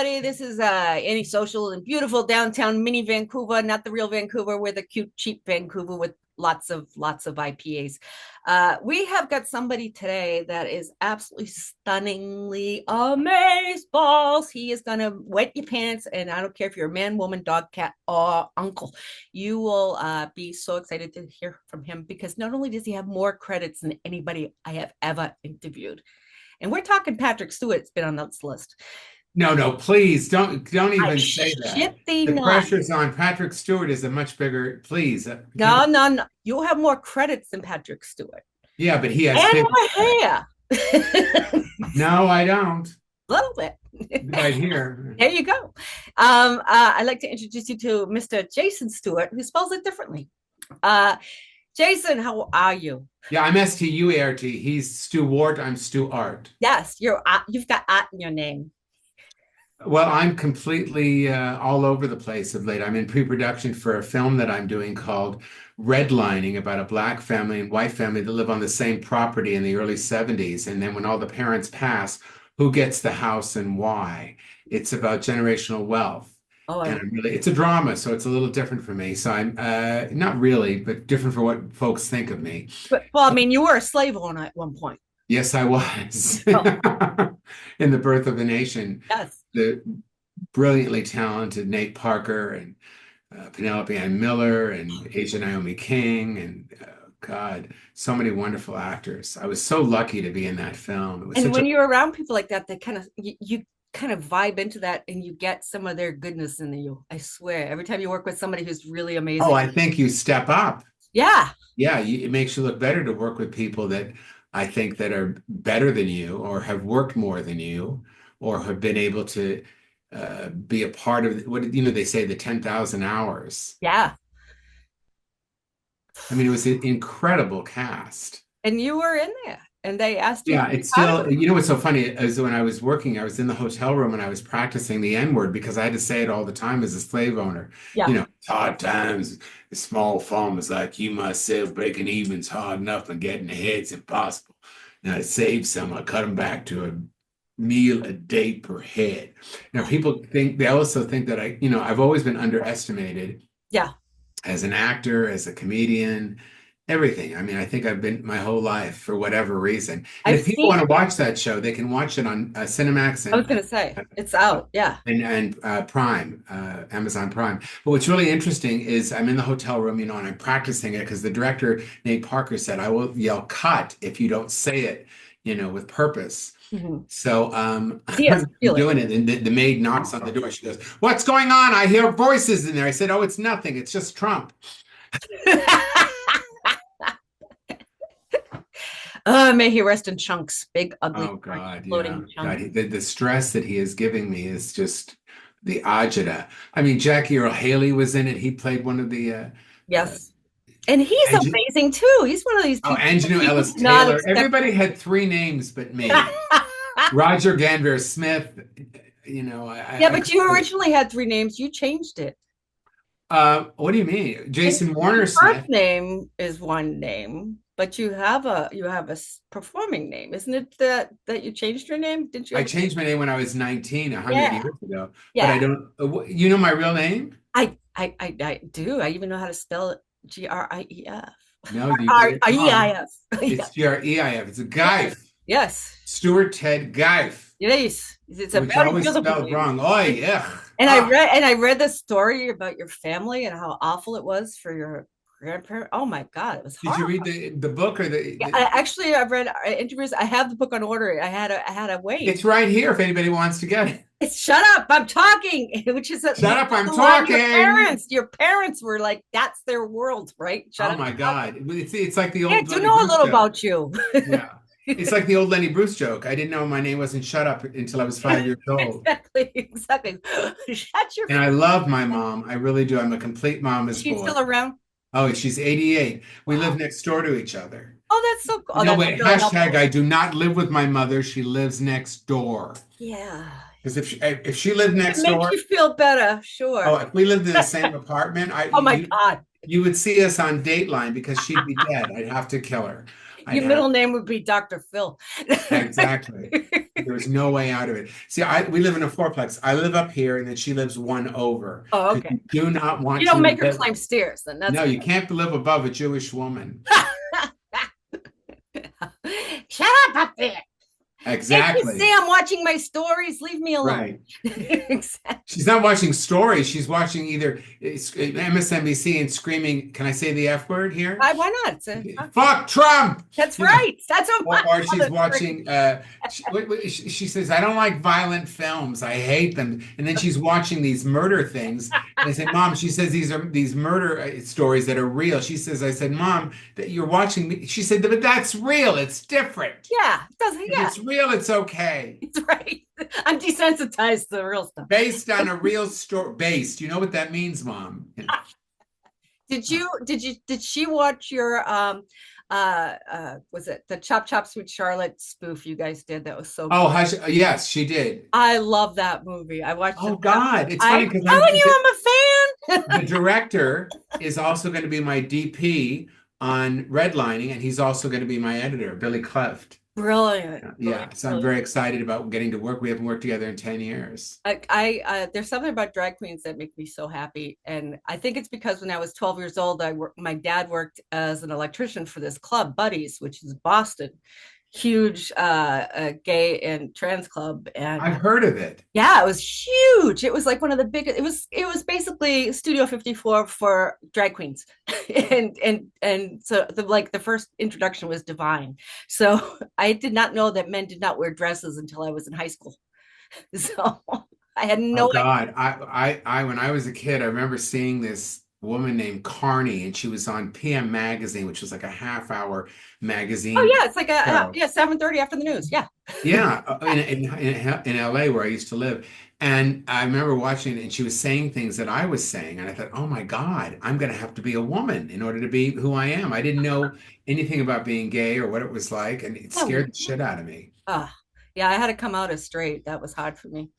everybody. This is Annie Social in beautiful downtown mini Vancouver, not the real Vancouver. We're the cute, cheap Vancouver with lots of IPAs. We have got somebody today that is absolutely stunningly amazed balls. He is gonna wet your pants, and I don't care if you're a man, woman, dog, cat, or uncle. You will be so excited to hear from him because not only does he have more credits than anybody I have ever interviewed, and we're talking Patrick Stewart's been on this list. No, no, please don't I even say that. shit thee The not. pressure's on. Patrick Stewart is a much bigger, please. No, no, no. You have more credits than Patrick Stewart. Yeah, but he has And 50. more hair. A No, I don't. little bit. Right here. There you go. I'd like to introduce you to Mr. Jason Stewart, who spells it differently. Jason, how are you? Yeah, I'm Stuart. He's Stuart. I'm Stuart. Yes, you've got art in your name. Well, I'm completely all over the place of late. I'm in pre-production for a film that I'm doing called Redlining about a black family and white family that live on the same property in the early 70s. And then when all the parents pass, who gets the house and why? It's about generational wealth. Oh, And it's a drama, so it's a little different for me. So I'm not really, but different for what folks think of me. well, I mean, you were a slave owner at one point. Yes, I was. Oh, In The Birth of a Nation, yes. the brilliantly talented Nate Parker and Penelope Ann Miller and Asia Naomi King and God, so many wonderful actors. I was so lucky to be in that film. It was And such when a you're around people like that, they kind of you kind of vibe into that, and you get some of their goodness in you. I swear, every time you work with somebody who's really oh, amazing. I think you step up. Yeah. Yeah, it makes you look better to work with people that I think that are better than you or have worked more than you or have been able to be a part of what they say the 10,000 hours. Yeah. I mean, it was an incredible cast. And you were in there, and they asked you to Yeah, be it's part of still, it. what's so funny is when I was working, I was in the hotel room and I was practicing the N-word because I had to say it all the time as a slave owner. Yeah. Hard times, small farmers like you myself, breaking even's hard enough and getting ahead's impossible. Now to save some, I cut them back to a meal a day per head. Now they also think that I've always been underestimated Yeah. as an actor, as a comedian, everything. I mean, I think I've been my whole life for whatever reason. And I've if people seen, want to watch that show, they can watch it on Cinemax I was going to say, it's out. Yeah. and Prime, Amazon Prime. But what's really interesting is I'm in the hotel room, and I'm practicing it because the director, Nate Parker, said, I will yell cut if you don't say it, with purpose. Mhm. So Yes, I'm feel it. doing it, and the maid knocks on the door. She goes, "What's going on? I hear voices in there." I said, "Oh, it's nothing. It's just Trump." May he rest in chunks, big, ugly, Oh God, yeah. floating God, chunks. the stress that he is giving me is just the agita. I mean, Jackie Earle Haley was in it. He played one of the uh, Yes. And he's Ange amazing too. He's one of these people Angelou you Ellis would not Taylor. expect. Everybody had three names but me. Roger Ganver Smith. Yeah, I but you originally had three names. You changed it. what do you mean? And Jason your Warner first Smith. name is one name, but you have a performing name, isn't it? That you changed your name? Didn't you I ever? changed my name when I was 19, 100 Yeah, years ago. But I yeah. don't. You know my real name? I do. I even know how to spell it. Grief. No, you did it wrong. Rief. Yeah. It's Greif. It's a Geif. Yes. Stuart Ted Geif, Yes. It's a which very always beautiful spelled name. wrong. Oh, yeah. And I Ah, read the story about your family and how awful it was for your grandparent. Oh my God, it was did you horrible. read the book or Yeah, I've read interviews. I have the book on order. I had to wait. It's right here if anybody wants to get it. It's shut up, I'm talking, which is Shut up, I'm the line your talking. parents. Your parents were like, that's their world, right? Shut Oh up. my I'm talking. God. It's like the Yeah, old do Lenny know a Bruce little joke. about you. Yeah. It's like the old Lenny Bruce joke. I didn't know my name wasn't Shut Up until I was 5 years old. Exactly. Shut your. And I love my mom. I really do. I'm a complete mama's She's boy. still around. Oh, she's 88. We live Wow. next door to each other. Oh, that's so cool. Oh, No, that's wait, really hashtag helpful. I do not live with my mother. She lives next door. Yeah. Because if she lived It next makes door, you feel better, oh, sure. if we lived in the same apartment, Oh my God. you would see us on Dateline because she'd be dead. I'd have to kill her. I'd Your have middle name would be Dr. Phil. exactly. There was no way out of it. See, we live in a fourplex. I live up here, and then she lives one over. Oh, Because okay. you do not You want don't to make her live. climb stairs, then that's No, you can't live above a Jewish woman. Shut up up there. Can't you see Exactly. I'm watching my stories? Leave me alone. Right. Exactly. She's not watching stories. She's watching either MSNBC and screaming, can I say the F word here? Why not? Fuck Trump. That's You know, right. That's what my or she's mother's watching she says, I don't like violent films. I hate them. And then she's watching these murder things. And I said, Mom, she says these are these murder stories that are real. She says, I said, Mom, that you're watching me. She said, but that's real. It's different. Yeah, it doesn't. If Yeah, it's real, it's okay. it's right. I'm desensitized to the real stuff. Based on a real story. Based. You know what that means, Mom? Did she watch your was it the Chop Chop Sweet Charlotte spoof you guys did? That was so Oh, good. hush. Yes, she did. I love that movie. I watched Oh it. God, it's funny I'm because telling you, I'm a fan. the director is also going to be my DP on redlining, and he's also going to be my editor, Billy Cleft. Brilliant. Yeah, so I'm very excited about getting to work. We haven't worked together in 10 years. There's something about drag queens that make me so happy, and I think it's because when I was 12 years old, my dad worked as an electrician for this club, Buddies, which is Boston, huge gay and trans club, and I've heard of it. yeah, it was huge. It was like one of the biggest. It was basically Studio 54 for drag queens, and so the first introduction was Divine. So I did not know that men did not wear dresses until I was in high school. So I had Oh no idea. God, when I was a kid, I remember seeing this woman named Carney, and she was on PM Magazine, which was like a half-hour Oh magazine yeah, it's like show. yeah, 7:30 after the news. Yeah. Yeah, in LA where I used to live. And I remember watching it, and she was saying things that I was saying. And I thought, oh my God, I'm going to have to be a woman in order to be who I am. I didn't know anything about being gay or what it was like. And it Oh, scared the shit out of me. yeah, I had to come out as straight. That was hard for me.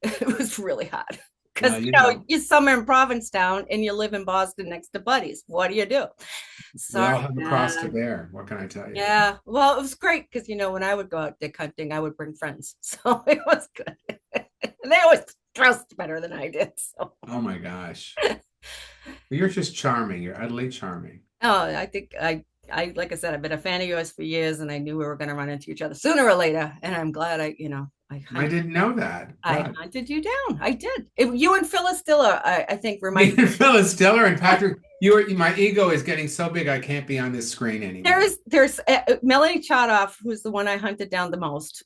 It was really hard because Well, you know, you're somewhere in Provincetown and you live in Boston next to Buddies. What do you do? we all Sorry, have a cross to man. bear. What can I tell you? Yeah, well, it was great because when I would go out dick hunting, I would bring friends, so it was good. And they always dressed better than I did. So, Oh my gosh. You're just charming. You're utterly charming. oh, I think like I said, I've been a fan of yours for years, and I knew we were going to run into each other sooner or later. And I'm glad I I didn't know that. I God. hunted you down. I did. You and Phyllis Diller, I think, Me remind and Phyllis Diller and Patrick, my ego is getting so big I can't be on this screen anymore. there's Melanie Chadoff, who's the one I hunted down the most.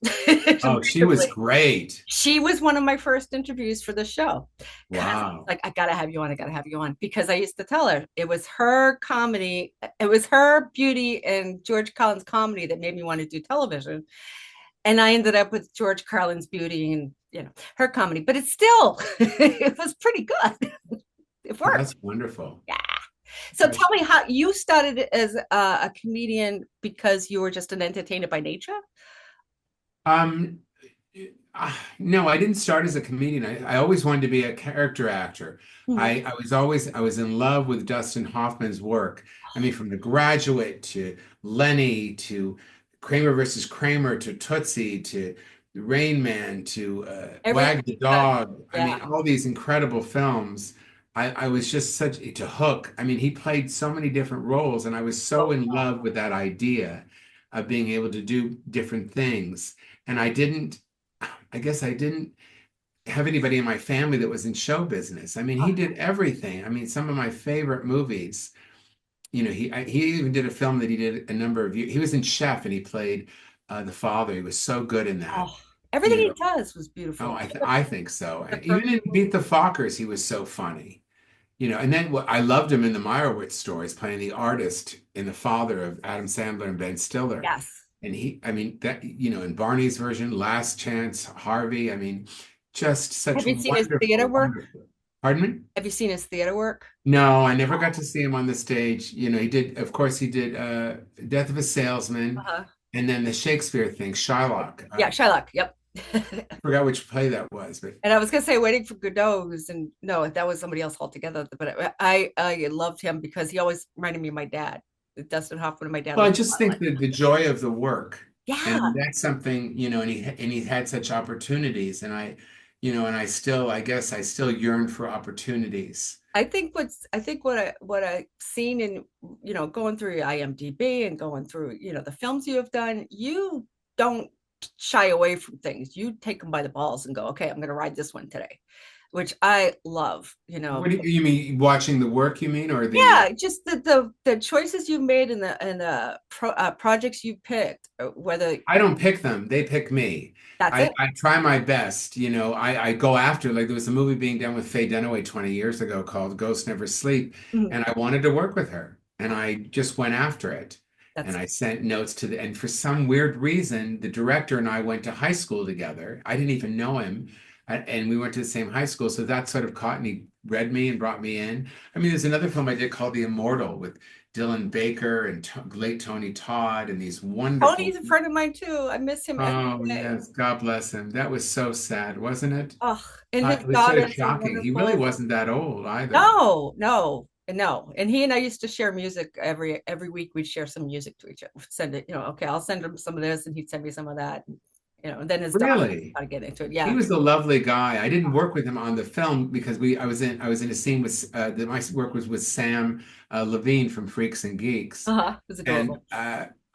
Oh, she was great. She was one of my first interviews for the show. Wow. Like, I gotta have you on. I gotta have you on because I used to tell her it was her comedy, it was her beauty and George Carlin's comedy that made me want to do television. And I ended up with George Carlin's beauty and her comedy, but it's still it was pretty good. It Oh, worked. that's wonderful. Yeah. So tell me how you started as a comedian because you were just an entertainer by nature. Um, no, I didn't start as a comedian. I always wanted to be a character actor. Mhm. I was in love with Dustin Hoffman's work. I mean, from The Graduate to Lenny to Kramer versus Kramer to Tootsie to Rain Man to Everything. Wag the Dog. I mean, Yeah. all these incredible films. I was just such to Hook. I mean, he played so many different roles, and I was so in love with that idea of being able to do different things. And I guess I didn't have anybody in my family that was in show business. I mean, he did everything. I mean, some of my favorite movies, he even did a film that he did a number of years. He was in Chef and he played the father. He was so good in that. Oh, everything You he know, does was oh, beautiful. I think so. The first- Even in Beat the Fockers, he was so funny. And then I loved him in the Meyerowitz stories, playing the artist in the father of Adam Sandler and Ben Stiller. Yes. And I mean, that, in Barney's version, Last Chance, Harvey, I mean, just such Have you seen his wonderful, theater work? wonderful. Pardon me? Have you seen his theater work? No, I never got to see him on the stage. Of course, he did Death of a Salesman, Uh-huh. and then the Shakespeare thing, Shylock. Yeah, Shylock. Yep. I forgot which play that was, but And I was gonna say Waiting for Godot, and no, that was somebody else altogether. But I loved him because he always reminded me of my dad. Dustin Hoffman and my dad Well, I lived just on think island. that the joy of the work, Yeah. and that's something, and he had such opportunities, and I still, I guess, I still yearn for opportunities. I think what I've seen in, going through your IMDb and going through, the films you have done, you don't shy away from things. You take them by the balls and go, okay, I'm going to ride this one today, which I love, What do you mean, watching the work, you mean, or the? yeah, just the choices you made and the projects you picked, whether I don't pick them; they pick me. that's it. I try my best. I go after. Like there was a movie being done with Faye Dunaway 20 years ago called Ghosts Never Sleep, Mhm. and I wanted to work with her, and I just went after it. And That's I sent notes and for some weird reason, the director and I went to high school together. I didn't even know him, and we went to the same high school, so that sort of caught and he read me and brought me in. I mean, there's another film I did called The Immortal with Dylan Baker and late Tony Todd and these wonderful. Tony's a friend of mine too. I miss him every Oh, day. yes. God bless him. That was so sad, wasn't it? Oh, and his It was so daughters are shocking. He really wonderful. wasn't that old either. No, no, no. And he and I used to share music every week. We'd share some music to each other. Send it, okay, I'll send him some of this, and he'd send me some of that. And then his daughter Really? got to get into it. He Yeah. was a lovely guy. I didn't work with him on the film because I was in a scene with my work was with Sam Levine from Freaks and Geeks, Uh-huh. It was and adorable.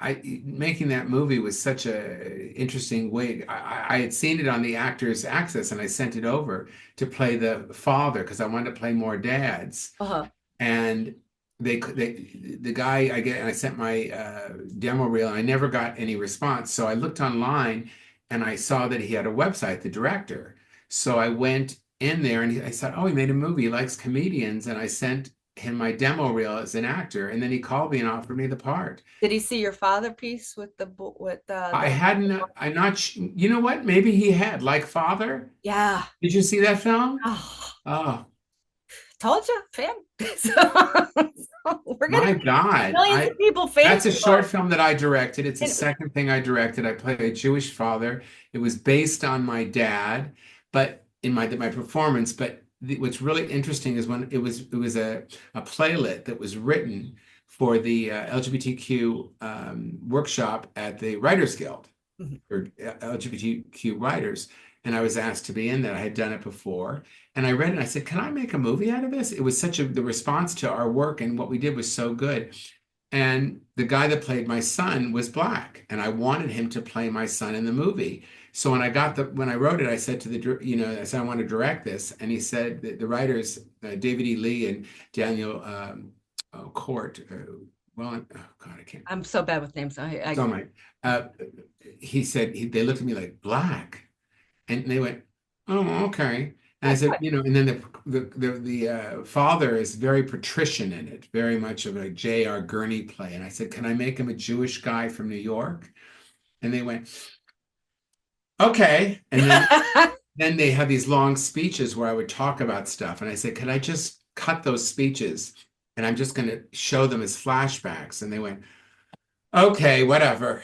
I making that movie was such a interesting way. I had seen it on the Actors Access, and I sent it over to play the father because I wanted to play more dads. Uh-huh. And the guy I sent my demo reel, and I never got any response. So I looked online, and I saw that he had a website, the director. So I went in there, and I said, "Oh, he made a movie. He likes comedians." And I sent him my demo reel as an actor, and then he called me and offered me the part. Did he see your father piece with I the hadn't, I'm not, you know what? Maybe he had, like Father. yeah. Did you see that film? Oh, Oh, told you, fam. So we're gonna my get God. millions of people famous. That's a short film that I directed. It's the And second thing I directed. I play a Jewish father. It was based on my dad, but in my performance. But what's really interesting is when it was a playlet that was written for the LGBTQ workshop at the Writers Guild Mhm. or LGBTQ writers. And I was asked to be in that. I had done it before. And I read it and I said, can I make a movie out of this? It was the response to our work and what we did was so good. And the guy that played my son was black, and I wanted him to play my son in the movie. So when I wrote it, I said I said I want to direct this, and he said the writers, David E. Lee and Daniel Court, oh God, I can't. I'm so bad with names. So my, uh, he said they looked at me like black, and they went, "Oh, okay." And I said, and then the father is very patrician in it, very much of a J.R. Gurney play. And I said, "Can I make him a Jewish guy from New York?" And they went, "Okay." And then they had these long speeches where I would talk about stuff, and I said, "Could I just cut those speeches, and I'm just going to show them as flashbacks?" And they went, "Okay, whatever."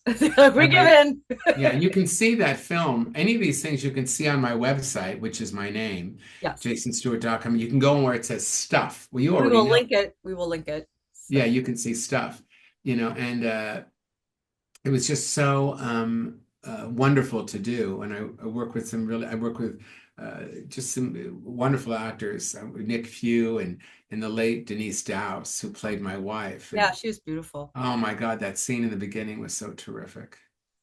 we And give in. yeah, and you can see that film. Any of these things you can see on my website, which is my name, Yes. jasonstewart.com. You can go where it says stuff. Well, you We already will know. link it. We will link it. So Yeah, you can see stuff, and it was just so wonderful to do. And I work with just some wonderful actors, Nick Few and the late Denise Dowse, who played my wife. yeah, And she was beautiful. oh my God, that scene in the beginning was so terrific.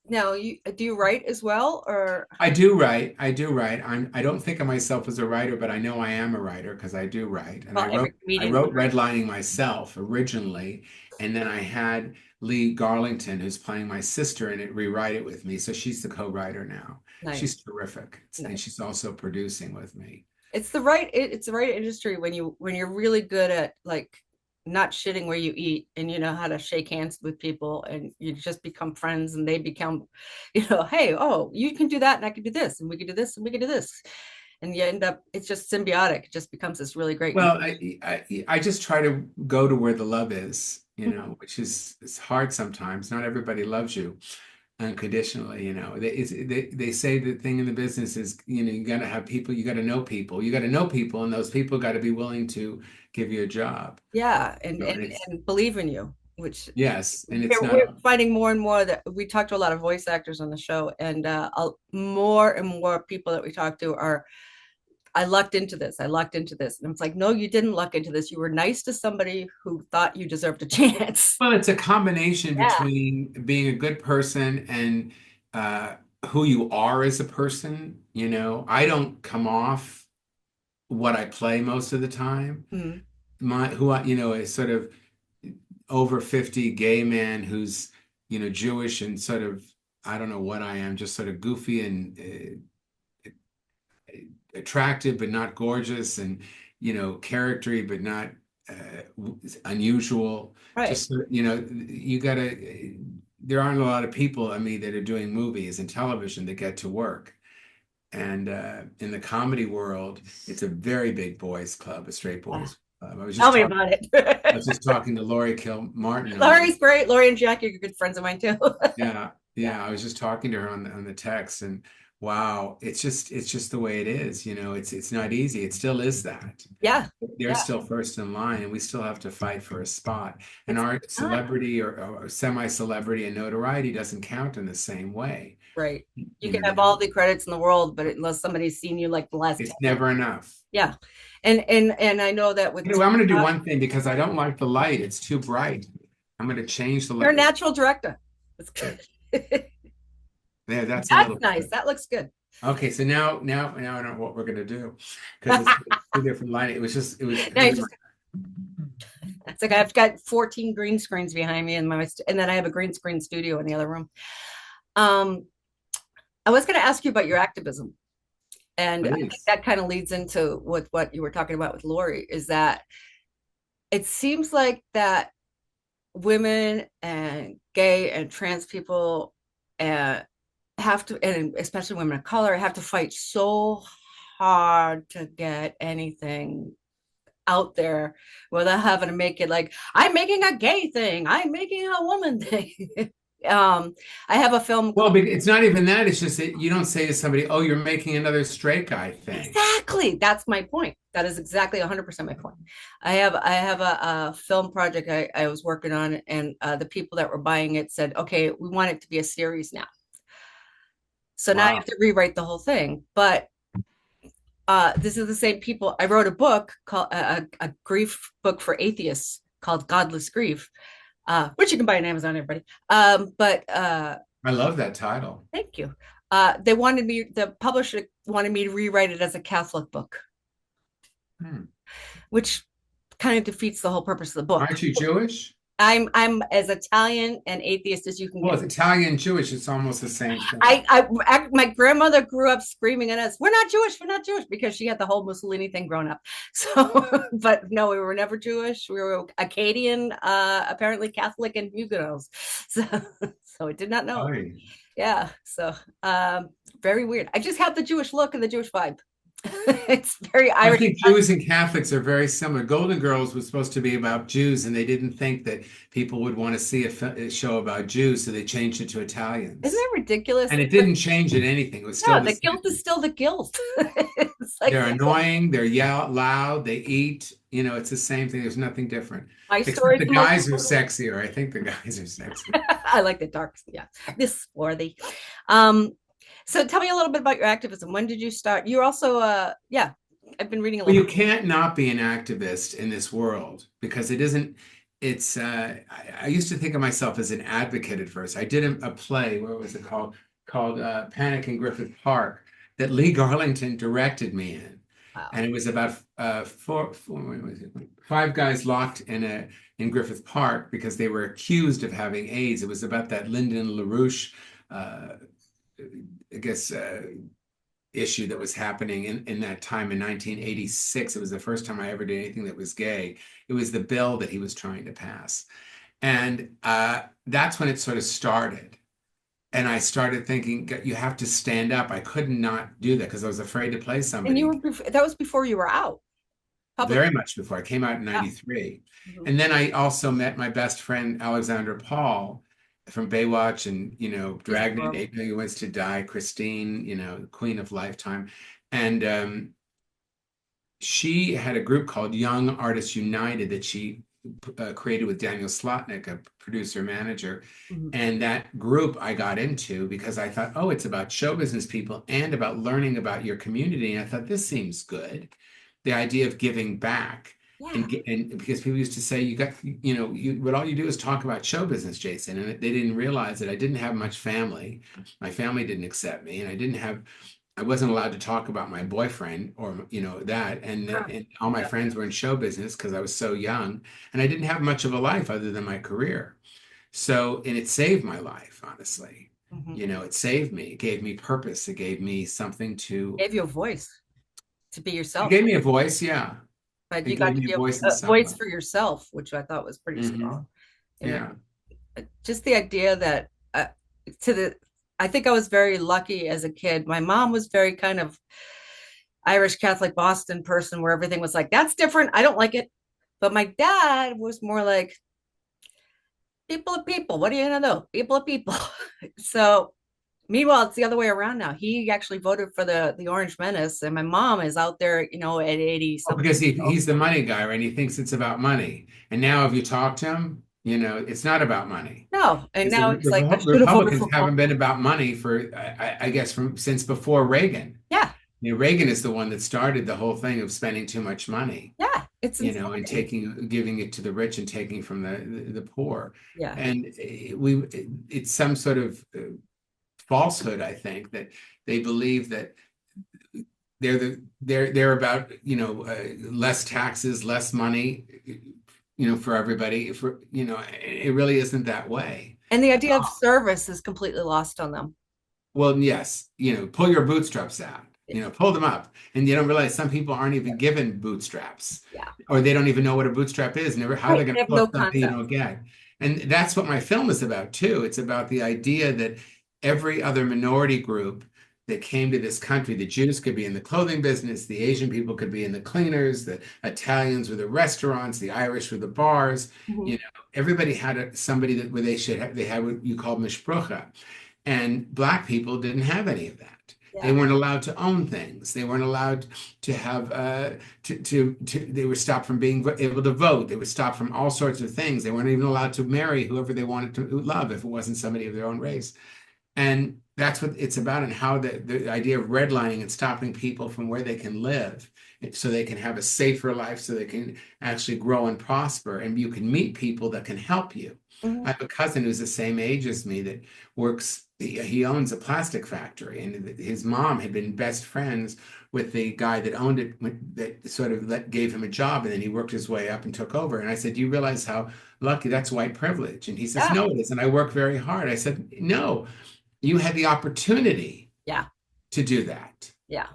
Now, do you write as well, or I do write. I do write. I don't think of myself as a writer, but I know I am a writer because I do write. And well, every I comedian? wrote redlining myself originally, and then I had Lee Garlington, who's playing my sister in it, rewrite it with me. So she's the co-writer now. Nice, She's terrific. And nice. she's also producing with me. It's the right industry when you're really good at like not shitting where you eat, and you know how to shake hands with people, and you just become friends, and they become, hey, oh, you can do that and I can do this, and we can do this and we can do this, and you end up, it's just symbiotic. It just becomes this really great. Well, I just try to go to where the love is, which is it's hard sometimes. Not everybody loves you unconditionally. They say the thing in the business is, you got to have people, you got to know people, and those people got to be willing to give you a job. Yeah, and And it's and believe in you. which Yes, and it's not. we're finding more and more that we talk to a lot of voice actors on the show, and more and more people that we talk to are, I lucked into this. I lucked into this. And it's like, no, you didn't luck into this. You were nice to somebody who thought you deserved a chance. Well, it's a combination Yeah. between being a good person and uh, who you are as a person. You know, I don't come off what I play most of the time. Mm. My who I, you know, is sort of over 50 gay man who's, you know, Jewish and sort of, I don't know what I am, just sort of goofy and attractive but not gorgeous, and you know, charactery but not unusual. Right. Just you know, you gotta. There aren't a lot of people, I mean, that are doing movies and television that get to work. And in the comedy world, it's a very big boys club, a straight Yeah. boys club. Tell me about I it. was just talking to Laurie Kilmartin Laurie's great. Laurie and Jackie are good friends of mine too. yeah, Yeah. yeah. I was just talking to her on the text, and wow, it's just the way it is. You know, it's not easy. It still is that. Yeah. They're Yeah. still first in line, and we still have to fight for a spot. And It's our not celebrity or semi-celebrity and notoriety doesn't count in the same way. right. You You can know, have all the credits in the world, but unless somebody's seen you like the last it's 10. never enough. Yeah. And I know that with Anyway, I'm going to do one thing because I don't like the light. It's too bright. I'm going to change the you're a light. natural director. That's good. Yeah, that's a That's little nice. That looks good. okay. So now I know what we're going to do because it's two different lighting. It was just it was. Now you just it's like I've got 14 green screens behind me, and and then I have a green screen studio in the other room. Um, I was going to ask you about your activism, and I think Please. that kind of leads into what you were talking about with Lori, is that it seems like that women and gay and trans people uh, have to, and especially women of color, have to fight so hard to get anything out there without having to make it like I'm making a gay thing, I'm making a woman thing. I have a film Well, called it's not even that. It's just that you don't say to somebody, "Oh, you're making another straight guy thing." exactly, that's my point. That is exactly 100% my point. I have a film project I was working on, and the people that were buying it said, okay, we want it to be a series now, so now I Wow. have to rewrite the whole thing. But this is the same people. I wrote a book called a grief book for atheists called Godless Grief, which you can buy on Amazon, everybody. But I love that title. thank you. The publisher wanted me to rewrite it as a Catholic book, Hmm. which kind of defeats the whole purpose of the book. Aren't you Jewish? I'm as Italian and atheist as you can Well, get. it's Italian Jewish. It's almost the same thing. My grandmother grew up screaming at us, "We're not Jewish, we're not Jewish," because she had the whole Mussolini thing growing up. So, but no, we were never Jewish. We were Acadian, apparently Catholic and Huguenots. So, so I did not know. Right. Yeah. So, very weird. I just have the Jewish look and the Jewish vibe. It's very I Irish. think Jews and Catholics are very similar. Golden Girls was supposed to be about Jews, and they didn't think that people would want to see a show about Jews, so they changed it to Isn't Italians. that ridiculous? And it didn't change it anything. It was still No, the the guilt same. is still the guilt. It's like, They're annoying, they're loud, they eat, you know, it's the same thing. There's nothing different. my Except story's the the most guys are important. sexier. I think the guys are sexier. I like the dark. Yeah, this swarthy. So tell me a little bit about your activism. When did you start? You're also yeah, I've been reading a Well, little you bit. can't not be an activist in this world because it isn't, it's, I used to think of myself as an advocate at first. I did a play, what was it called? Called Panic in Griffith Park that Lee Garlington directed me in. Wow. And it was about five guys locked in Griffith Park because they were accused of having AIDS. It was about that Lyndon LaRouche, I guess, issue that was happening in that time in 1986. It was the first time I ever did anything that was gay. It was the bill that he was trying to pass. And that's when it sort of started. And I started thinking, you have to stand up. I could not do that because I was afraid to play And you somebody. were that was before you were out public. Very much before. I came out in Yeah. 93. Mhm. And then I also met my best friend, Alexandra Paul from Baywatch and, you know, She's Dragnet, adorable. 8 Million Ways to Die, Christine, you know, Queen of Lifetime. And she had a group called Young Artists United that she created with Daniel Slotnick, a producer manager. Mhm. And that group I got into because I thought, oh, it's about show business people and about learning about your community. And I thought, this seems good. The idea of giving back. Yeah. And because people used to say, you got, what all you do is talk about show business, Jason. And they didn't realize that I didn't have much family. My family didn't accept me, and I wasn't allowed to talk about my boyfriend or that, and all my Yeah. friends were in show business because I was so young, and I didn't have much of a life other than my career. So, and it saved my life, honestly. Mhm. It saved me. It gave me purpose. It gave me something to. Gave you a voice to be It yourself, gave me a voice. Yeah, but it you got gave to me be a voice in a some voice way. for yourself, which I thought was pretty Hmm. strong. You know, Yeah. just the idea that to the, I think I was very lucky as a kid. My mom was very kind of Irish Catholic Boston person where everything was like, that's different. I don't like it. But my dad was more like, people are people. What are you gonna do? People are people. So meanwhile, it's the other way around now. He actually voted for the Orange Menace, and my mom is out there, at 80 Well, something. because he's the money guy, right? He thinks it's about money. And now, if you talk to him, it's not about money. No, and Because now he's like, I the should have voted Republicans for haven't Paul. been about money for, I guess, since before Reagan. Yeah, Reagan is the one that started the whole thing of spending too much money, yeah, it's and insane. giving it to the rich and taking from the poor. Yeah. And it's some sort of falsehood, I think, that they believe that they're about less taxes, less money, for everybody. It really isn't that way. And the idea of service is completely lost on them. Well, yes, pull your bootstraps out, pull them up. And you don't realize some people aren't even given bootstraps, Yeah. or they don't even know what a bootstrap is, never how they're Right. going They to have no pull something you concept. don't get. And that's what my film is about too. It's about the idea that every other minority group that came to this country, the Jews could be in the clothing business, the Asian people could be in the cleaners, the Italians were the restaurants, the Irish were the bars. Mhm. Everybody had somebody where they had what you call mishpucha. And Black people didn't have any of that. They Yeah. weren't allowed to own things. They weren't allowed to have they were stopped from being able to vote. They were stopped from all sorts of things. They weren't even allowed to marry whoever they wanted to love if it wasn't somebody of their own race. And that's what it's about, and how the idea of redlining and stopping people from where they can live so they can have a safer life, so they can actually grow and prosper, and you can meet people that can help you. Mhm. I have a cousin who's the same age as me that works, he owns a plastic factory, and his mom had been best friends with the guy that owned it, that sort of gave him a job, and then he worked his way up and took over. And I said, do you realize how lucky that's white privilege? And he says, Yeah. no, it isn't. I work very hard. I said, no, you had the opportunity Yeah. to do that. Yeah.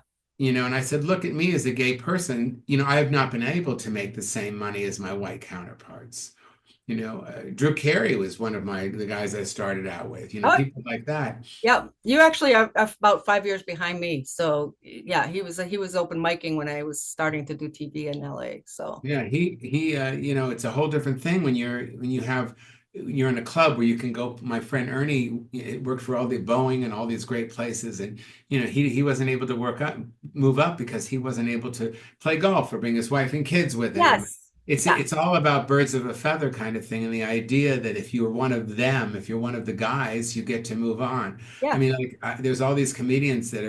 And I said, look at me as a gay person. I have not been able to make the same money as my white counterparts. Drew Carey was one of the guys I started out with, Oh, people like that. yeah. You actually are about 5 years behind me. So yeah, he was open micing when I was starting to do TV in LA. So Yeah, it's a whole different thing when you're in a club where you can go. My friend Ernie worked for all the Boeing and all these great places, and he wasn't able to move up because he wasn't able to play golf or bring his wife and kids with him. yes. It's Yeah. it's all about birds of a feather kind of thing, and the idea that if you're one of them, if you're one of the guys, you get to move on. I Yeah. mean, like there's all these comedians that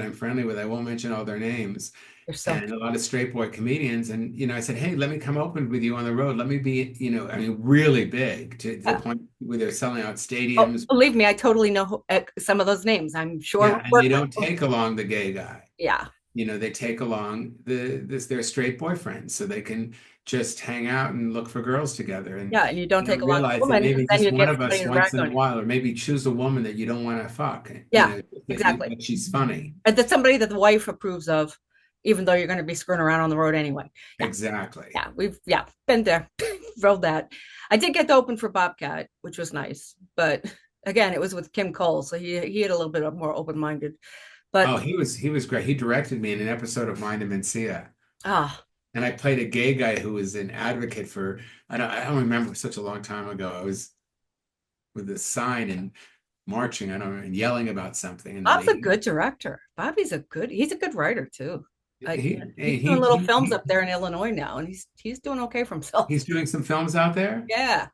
I'm friendly with. I won't mention all their names, You're so and a lot of straight boy comedians. And I said, hey, let me come open with you on the road. Let me be, I mean, really big to the yeah. point where they're selling out Oh, stadiums. believe me, I totally know some of those names. I'm sure. Yeah, and they don't take along the gay guy. Yeah. They take along their straight boyfriends so they can just hang out and look for girls together, and Yeah. And you don't take along a realize that woman because maybe then just you one get of somebody us to once rag in a on you. while, or maybe choose a woman that you don't want to fuck, Yeah. Exactly. that she's funny. And that's somebody that the wife approves of, even though you're going to be screwing around on the road anyway. Yeah. Exactly. Yeah. We've been there, rode that. I did get to open for Bobcat, which was nice, but again, it was with Kim Cole, so he had a little bit of more open minded. But Oh, he was great. He directed me in an episode of Mind and Mencia. ah, And I played a gay guy who was an advocate for, I don't remember, such a long time ago. I was with a sign and marching, I don't know, and yelling about something. And then Bob's a good director. He's a good writer too. He's doing little films up there in Illinois now, and he's doing okay for himself. he's doing some films out there. Yeah,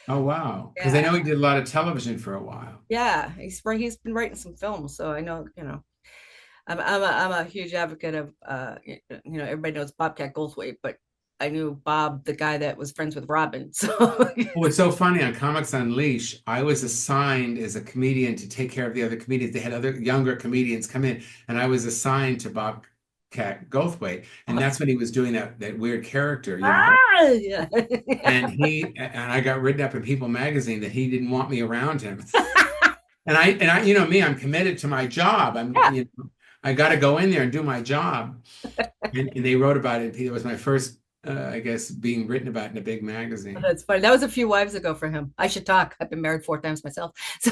Oh wow, because I yeah, know he did a lot of television for a while. yeah. He's been writing some films, so I know, I'm a huge advocate of everybody knows Bobcat Goldthwait, but I knew Bob, the guy that was friends with Robin. So Oh, it's so funny on Comics Unleashed. I was assigned as a comedian to take care of the other comedians. They had other younger comedians come in, and I was assigned to Bob Cat Goldthwait, and that's when he was doing that weird character, you know. yeah. And I got written up in People magazine that he didn't want me around him. And I, you know me, I'm committed to my job. Yeah. I got to go in there and do my job. And they wrote about it. It was my first, I guess, being written about in a big magazine. That's funny. That was a few wives ago for him. I should talk. I've been married 4 times myself. So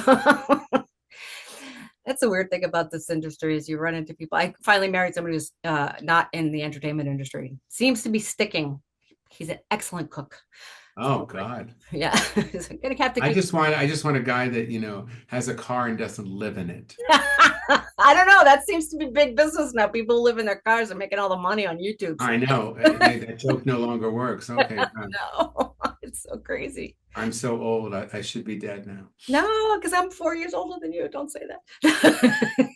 that's a weird thing about this industry is you run into people. I finally married somebody who's not in the entertainment industry. Seems to be sticking. He's an excellent cook. Oh God. Yeah. I'm gonna have to I just want a guy that, has a car and doesn't live in it. I don't know. That seems to be big business now. People who live in their cars are making all the money on YouTube. I know. That joke no longer works. Okay. No, it's so crazy. I'm so old. I should be dead now. No, because I'm 4 years older than you. Don't say that.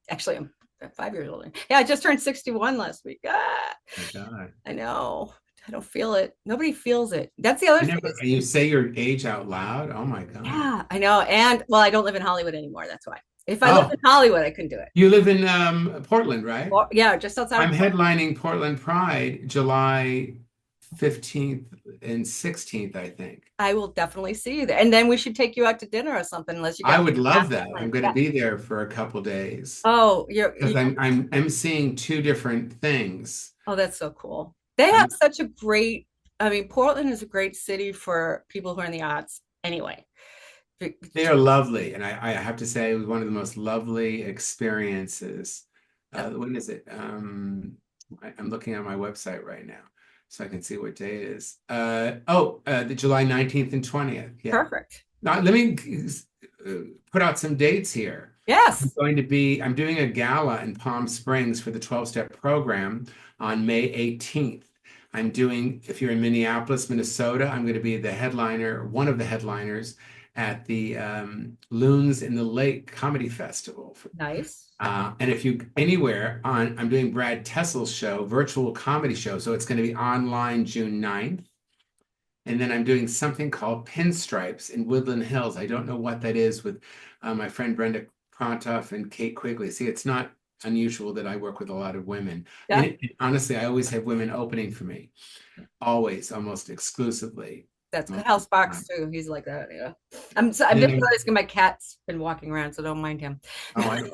Actually, I'm 5 years older. Yeah, I just turned 61 last week. My God. I know. I don't feel it. Nobody feels it. That's the other thing. You say your age out loud? Oh my God. Yeah, I know. And well, I don't live in Hollywood anymore. That's why. If I lived in Hollywood, I couldn't do it. You live in Portland, right? Well, yeah, just outside. I'm headlining Portland Pride July 15th and 16th, I think. I will definitely see you there. And then we should take you out to dinner or something, unless you I would love that. I'm going to be there for a couple days. Oh, because I'm seeing two different things. Oh, that's so cool. They have such a great, Portland is a great city for people who are in the arts anyway. They are lovely. And I have to say, it was one of the most lovely experiences. When is it? I'm looking at my website right now so I can see what day it is. The July 19th and 20th. Yeah. Perfect. Now, let me put out some dates here. Yes. I'm doing a gala in Palm Springs for the 12-step program on May 18th. I'm doing, if you're in Minneapolis, Minnesota, I'm going to be one of the headliners at the Loons in the Lake Comedy Festival. Nice. And if you anywhere I'm doing Brad Tessel's show, virtual comedy show. So it's going to be online June 9th. And then I'm doing something called Pinstripes in Woodland Hills. I don't know what that is with my friend Brenda Prontoff and Kate Quigley. See, it's not unusual that I work with a lot of women. Yeah. And honestly, I always have women opening for me. Always, almost exclusively. That's Hal Sparks too. He's like that. Yeah. I'm just noticing my cat's been walking around, so don't mind him. Oh,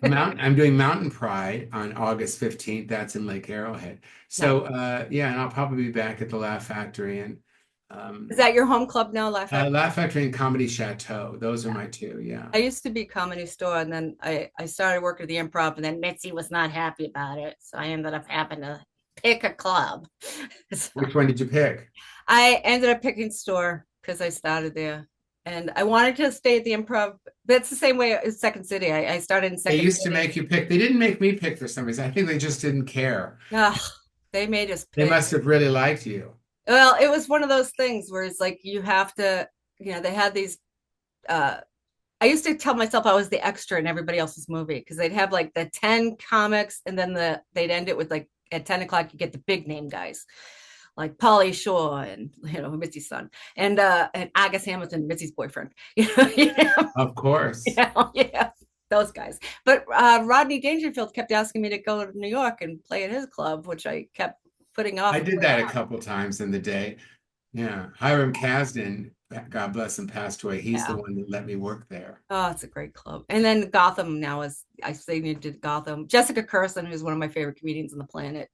I'm doing Mountain Pride on August 15th. That's in Lake Arrowhead. So and I'll probably be back at the Laugh Factory and is that your home club now, Laugh Factory? Laugh Factory and Comedy Chateau. Those are my two. Yeah. I used to be Comedy Store, and then I started working at the Improv, and then Mitzi was not happy about it, so I ended up having to pick a club. So which one did you pick? I ended up picking Store because I started there, and I wanted to stay at the Improv. That's the same way as Second City. I started in Second. They used to make you pick. They didn't make me pick for some reason. I think they just didn't care. They made us pick. They must have really liked you. Well, it was one of those things where it's like you have to, they had these. I used to tell myself I was the extra in everybody else's movie because they'd have like the 10 comics, and then they'd end it with like at 10 o'clock you get the big name guys like Pauly Shore and Mitzi's son and August Hamilton, Mitzi's boyfriend. Of course. Yeah, those guys. But Rodney Dangerfield kept asking me to go to New York and play at his club, which I kept putting off. I did that a couple times in the day. Yeah. Hiram Kasdan, God bless him, passed away. He's the one that let me work there. Oh, it's a great club. And then Gotham now I say you did Gotham. Jessica Curson, who's one of my favorite comedians on the planet.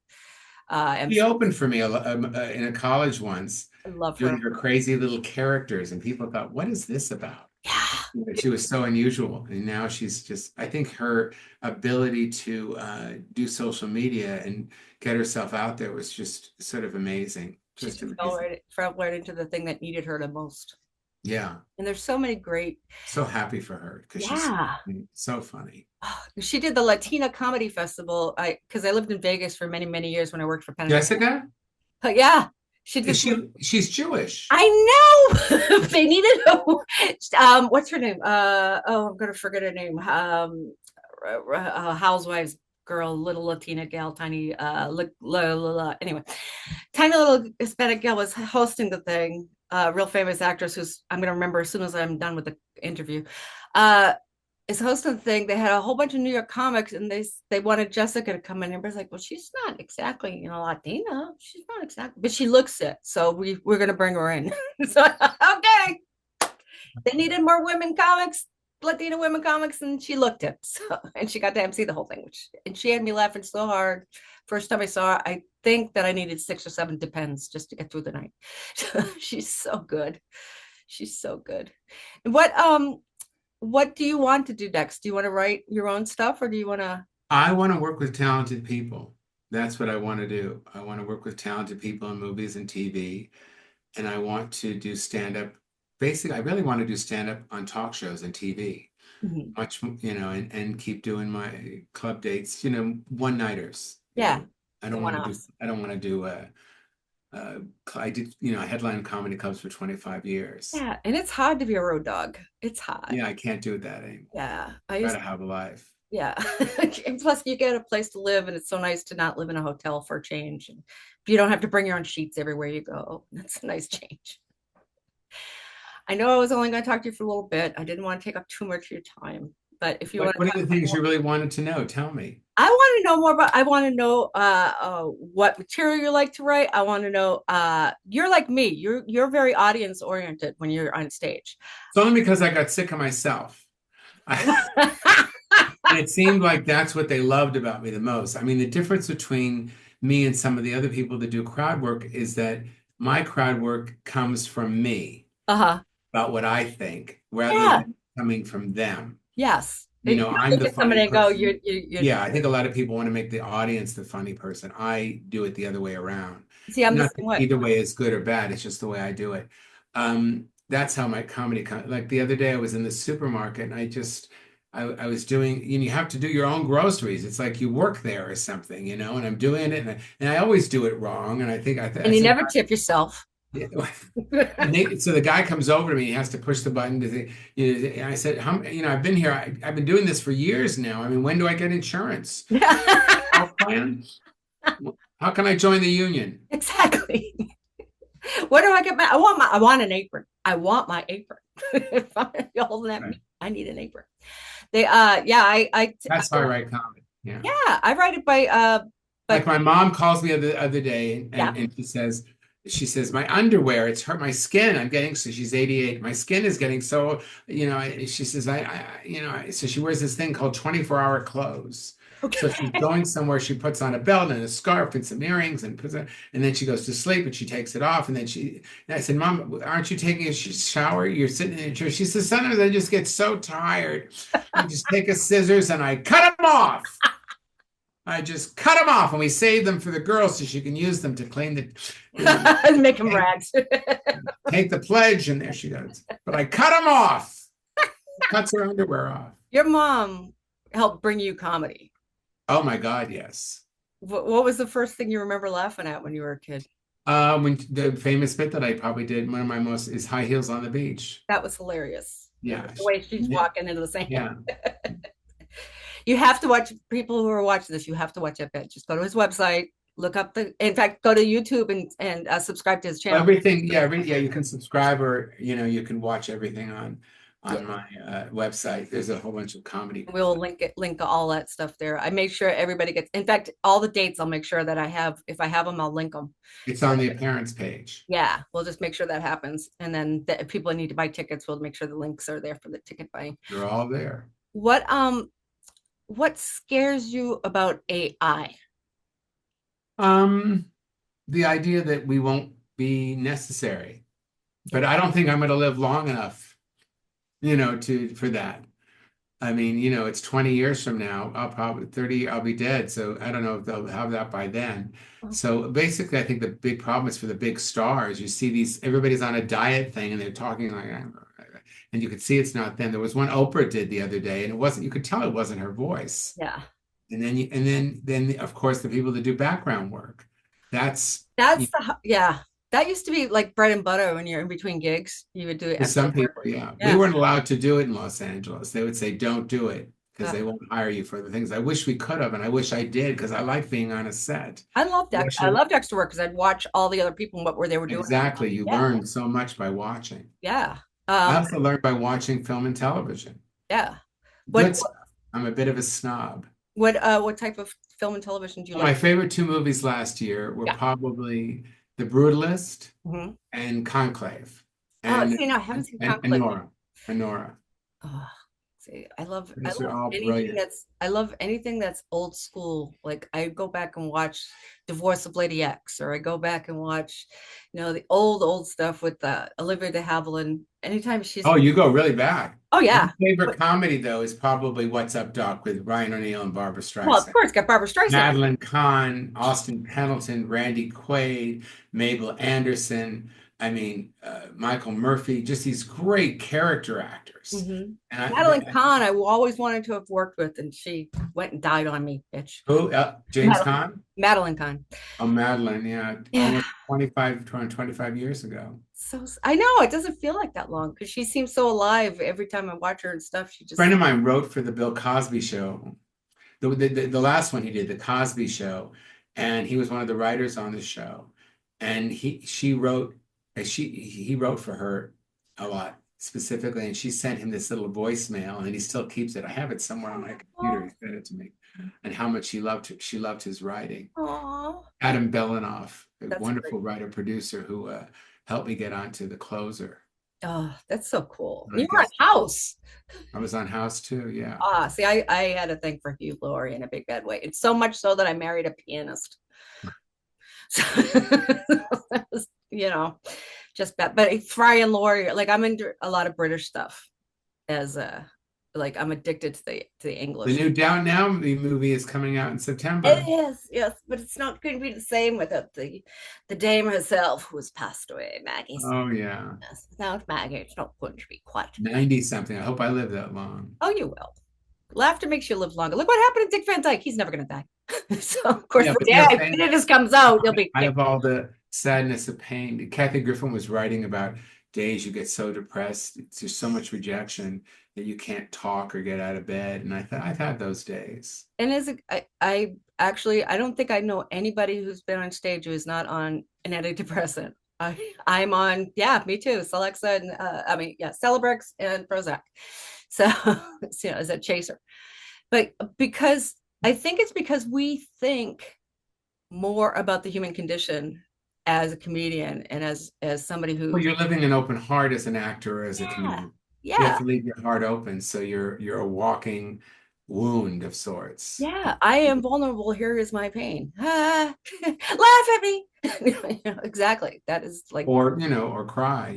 He opened for me in a college once. I love doing her crazy little characters, and people thought, what is this about? Yeah. She was so unusual. And now she's just, I think her ability to do social media and get herself out there was just sort of amazing. She fell right into the thing that needed her the most. Yeah. And there's so many great, So happy for her because she's yeah. so funny. She did the Latina Comedy Festival. Because I lived in Vegas for many, many years when I worked for Penn and Teller. Jessica? But yeah, she Is did. she's Jewish. I know they needed a what's her name? Oh, I'm gonna forget her name. Housewives girl, little Latina gal, tiny anyway, tiny little Hispanic gal was hosting the thing. Real famous actress who's I'm gonna remember as soon as I'm done with the interview. Uh, is hosting the thing. They had a whole bunch of New York comics, and they wanted Jessica to come in. Everybody's like, "Well, she's not exactly, Latina. She's not exactly, but she looks it. So we're gonna bring her in." So okay, they needed more women comics, Latina women comics, and she looked it. So and she got to MC the whole thing, and she had me laughing so hard. First time I saw her, I think that I needed 6 or 7 Depends just to get through the night. She's so good. She's so good. What do you want to do next? Do you want to write your own stuff or do you want to? I want to work with talented people. That's what I want to do. I want to work with talented people in movies and TV, and I want to do stand up. Basically, I really want to do stand up on talk shows and TV. Mhm. Much, and keep doing my club dates, one nighters. Yeah, I the don't want to do, one-offs. I don't want to do, I did, I headline comedy clubs for 25 years. Yeah, and it's hard to be a road dog. It's hard. Yeah, I can't do that anymore. Yeah, I Try used. to have a life. Yeah, and plus you get a place to live, and it's so nice to not live in a hotel for a change. And you don't have to bring your own sheets everywhere you go. That's a nice change. I know I was only going to talk to you for a little bit. I didn't want to take up too much of your time, but if you want to What talk are the about things more, you really wanted to know? Tell me. I want to know more about. I want to know what material you like to write. I want to know. You're like me. You're very audience oriented when you're on stage. It's only because I got sick of myself. And it seemed like that's what they loved about me the most. I mean, the difference between me and some of the other people that do crowd work is that my crowd work comes from me Uh-huh. about what I think rather Yeah. than coming from them. Yes. You You know, don't I'm look the at funny somebody and go, person. you. Yeah, I think a lot of people want to make the audience the funny person. I do it the other way around. See, I'm the Not same that way. either way is good or bad. It's just the way I do it. That's how my comedy like the other day I was in the supermarket and I was doing, you have to do your own groceries. It's like you work there or something, and I'm doing it and I always do it wrong. And I think I And you said, never tip yourself. yeah. So the guy comes over to me. He has to push the button to say, and I said, I've been here. I've been doing this for years now. I mean, when do I get insurance? Health plan? How can I join the union? Exactly. What do I get? I want an apron. I want my apron. If I'm holding that Right. meat, I need an apron. They yeah, That's how I write comedy. Yeah. yeah, I write it by Like my mom calls me the other day yeah. and she says, my underwear, it's hurt my skin. So she's 88. My skin is getting so, she says, so she wears this thing called 24-hour clothes. So if she's Okay. going somewhere, she puts on a belt and a scarf and some earrings and and then she goes to sleep and she takes it off. And I said, Mom, aren't you taking a shower? You're sitting in a chair. She says, sometimes I just get so tired. I just take a scissors and I cut them off. I just cut them off and we save them for the girls so she can use them to clean Make them rags. take the pledge. And there she goes. But I cut them off. Cuts her underwear off. Your mom helped bring you comedy. Oh my God, yes. What was the first thing you remember laughing at when you were a kid? When the famous bit that I probably did, one of my most is high heels on the beach. That was hilarious. Yeah. The way she's walking into the sand. Yeah. You have to watch people who are watching this. You have to watch that bit. Just go to his website, look up in fact, go to YouTube and subscribe to his channel. Everything. Yeah. You can subscribe or, you can watch everything on Yeah. my website. There's a whole bunch of comedy. We'll link all that stuff there. I make sure everybody gets, in fact, all the dates. I'll make sure that I have, if I have them, I'll link them. It's on the appearance page. Yeah, we'll just make sure that happens. And then if people need to buy tickets, we'll make sure the links are there for the ticket buying. They're all there. What scares you about AI? The idea that we won't be necessary, but I don't think I'm going to live long enough, for that. I mean, it's 20 years from now. I'll probably 30, I'll be dead. So I don't know if they'll have that by then. So basically, I think the big problem is for the big stars. You see everybody's on a diet thing and they're talking like, and you could see it's not them. There was one Oprah did the other day, and it wasn't, you could tell it wasn't her voice. Yeah. And then of course the people that do background work. That's That's yeah. That used to be like bread and butter when you're in between gigs. You would do for some episode work. people, yeah. We Yeah. weren't allowed to do it in Los Angeles. They would say, don't do it because they Ugh. won't hire you for the things. I wish we could have, and I wish I did because I like being on a set. I loved extra work because I'd watch all the other people and what were they were doing. Exactly. You Yeah. learn so much by watching. Yeah. I Um, also learned by watching film and television. yeah. Good What stuff. I'm a bit of a snob. what type of film and television do you My like? favorite two movies last year were Yeah. probably The Brutalist Hmm. and Conclave. Oh, And see, no, I haven't seen and Conflict. Nora. And Nora. Oh, see, I These are love all anything brilliant. that's old school. Like I go back and watch Divorce of Lady X, or I go back and watch, the old stuff with Olivia de Havilland. Anytime she's Oh, you go really back. oh My yeah. favorite But, comedy, though, is probably What's Up, Doc, with Ryan O'Neal and Barbara well, of Streisand. course, got Barbara Streisand. Madeline Kahn, Austin Pendleton, Randy Quaid, Mabel Anderson. I mean, Michael Murphy, just these great character actors. Hmm. And Madeline Kahn, I always wanted to have worked with, and she went and died on me, bitch. who? James Madeline, Caan? Madeline Kahn. Oh, Madeline, yeah, Yeah. almost 25 years ago. So I know it doesn't feel like that long because she seems so alive every time I watch her and stuff. She A just friend of mine wrote for the Bill Cosby show, the last one he did, the Cosby Show, and he was one of the writers on the show, and he wrote for her a lot specifically, and she sent him this little voicemail, and he still keeps it. I have it somewhere on my computer. He sent it to me, and how much she loved his writing. oh, Adam Belanoff, a that's great. wonderful writer producer who helped me get onto The Closer. Oh, that's so cool. And I You were on guess House. I was on House too. Yeah. See, I had a thing for Hugh Laurie in a big bad way. It's so much so that I married a pianist. So that was, just bad. But Fry and Laurie, like I'm into a lot of British stuff as like I'm addicted to the The English. new Down Now movie is coming out in It September. is, yes, but it's not going to be the same without the dame herself who has passed away, Maggie. Oh yeah. Yes, without Maggie, it's not going to be quite. 90 something. I hope I live that long. Oh, you will. Laughter makes you live longer. Look what happened to Dick Van Dyke. He's never going to die. So, of course, Yeah, the but day this comes out, you'll be. I have all the sadness of pain. Kathy Griffin was writing about days you get so depressed. There's so much rejection that you can't talk or get out of bed. And I thought I've had those days. And I actually, I don't think I know anybody who's been on stage who is not on an antidepressant. I'm on, yeah, me too. Celexa and Celebrex and Prozac. So, as a chaser. But I think it's because we think more about the human condition as a comedian and as somebody who, Well, you're living an open heart as an actor or as a yeah, comedian. You have yeah, to leave your heart open, so you're a walking wound of sorts. yeah, I am vulnerable. Here is my pain. Laugh at me. Exactly. That is like, Or cry,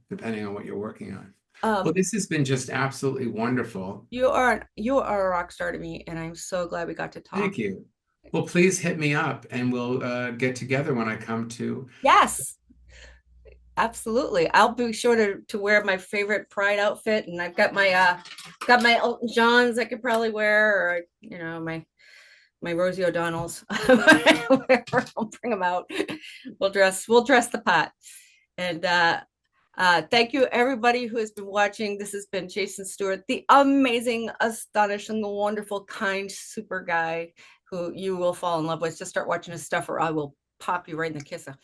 depending on what you're working on. Well, um, this has been just absolutely wonderful. you are a rock star to me, and I'm so glad we got to talk. Thank you. Well, please hit me up and we'll get together when I come to. Yes, absolutely. I'll be sure to wear my favorite Pride outfit, and I've got my Elton Johns I could probably wear, or my Rosie O'Donnells. Whatever, I'll bring them out. We'll dress the pot. And thank you everybody who has been watching. This has been Jason Stewart, the amazing, astonishing, wonderful, kind, super guy who you will fall in love with. Just start watching his stuff, or I will pop you right in the kisser.